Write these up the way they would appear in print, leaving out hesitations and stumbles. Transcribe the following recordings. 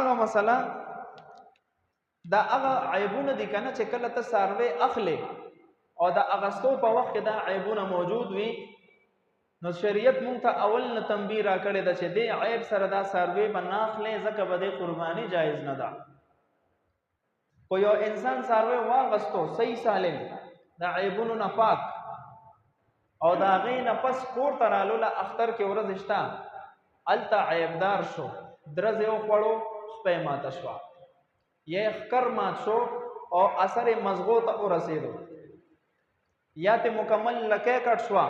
هغه مسله دا هغه عیبونه دي کنه چې کله ته ساروی اخلي او دا اغستو په وخت کې دا عیبونه موجود وي نو شریعت مونږ ته اول نه تنبیه راکړې ده چې دې عیب سره دا ساروی به نه اخلي ځکه به دې قرباني جایز نه ده. خو یو انسان ساروی واغستو صحیح سالم دا عیبونو نه پاک او دا هغې نه پس کور ته رالو له اختر کې ورځ شته هلته عیبدار شو درز یې وخوړو خپه یې ماته شوه یا یې ښکر مات شو او اثر یې مزغو ته ورسېدو یا ته مکمل لکۍ کټ شوه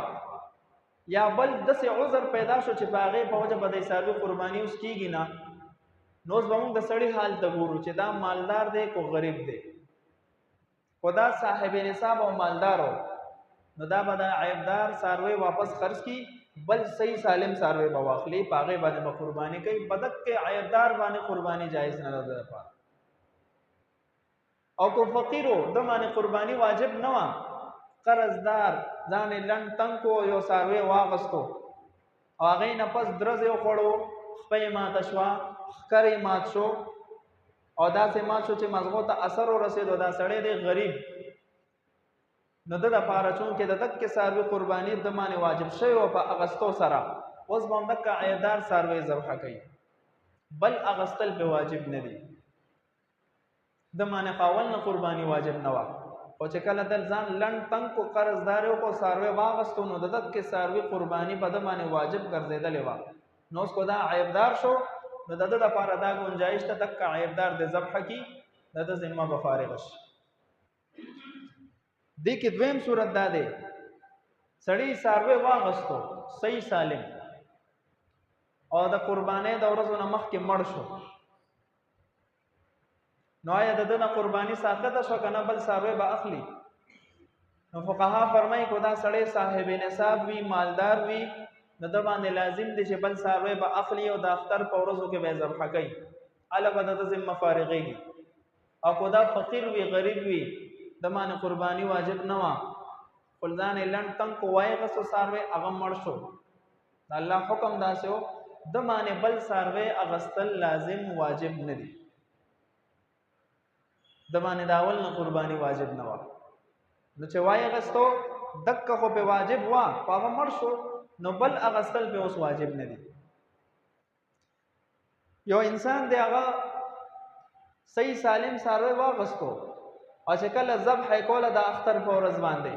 یا بل داسې عذر پیدا شو چې په هغې په وجه به د ساروي قرباني اوس کېږي نه نو اوس به مونږ د سړي حال ته ګورو چې دا مالدار دی کو غریب دی خو دا صاحب نصاب او مالدار و نو دا به د عیبدار ساروی واپس خرڅ کی بل صحیح سالم ساروی به واخلي په هغې باندې به قرباني کوي په دقې عیبدار باندې قرباني جایز نه ده د لپاره او کو فقیر و د باندې قرباني واجب نه وه قرضدار ځان یې لنډ تنګ کو یو څاروی واغستو او هغې نه پس درز یې وخوړو خپه یې ماته شوه ښکر یې مات شو او داسې مات شو چې مزغو ته اثر ورسېدو دا سړی دی غریب نو د دپاره چونکې د دقې څاروي قرباني د باندې واجب شوی و په اغستو سره اوس به هم دقه عیبدار څاروی ذبحه کوي بل اغستل به واجب نه دي د باندې خاول نه قرباني واجب نه وه خو چې کله دل ځان لنډ تنګ کو قرضدار یې وکړو څاروی واغستو نو د دقې څاروي قرباني په ده باندې واجب ګرځېدلې وه نو اوس کو دا عیبدار شو نو د ده دپاره دا ګنجایش ته دقه عیبدار د ذبحه کي د ده ذمه به فارغه شي. دې کې دویم صورت دا دی سړی څاروی واغستو صحیح سالم او د قربانۍ د ورځو نه مخکې مړ شو نو آیا د ده نه قرباني ساقطه شوه که نه بل څاروی به اخلي نو فقها فرمایي کو دا سړی صاحب نصاب وي مالدار وي نو ده باندې لازم دی چې بل څاروی به اخلي او د اختر په ورځو کې به یې ذبحه کوي هله به د ده ذمه فارغېږي او کو دا فقیر وي غریب وي د باندې قرباني واجب نه وه خپل ځان یې لنډ تنګ کو وایغستو څاروی هغه مړ شو د الله حکم داسې و د باندې بل څاروی اغستل لازم واجب نه دي د باندې د اول نه قرباني واجب نه وه نو چې وایغستو دقه خو پې واجب وه خو هغه مړ شو نو بل اغستل پې اوس واجب نه دي. یو انسان دی هغه صحیح سالم څاروی واغستو او چې کله ذبح یې کوله د اختر په ورځ باندې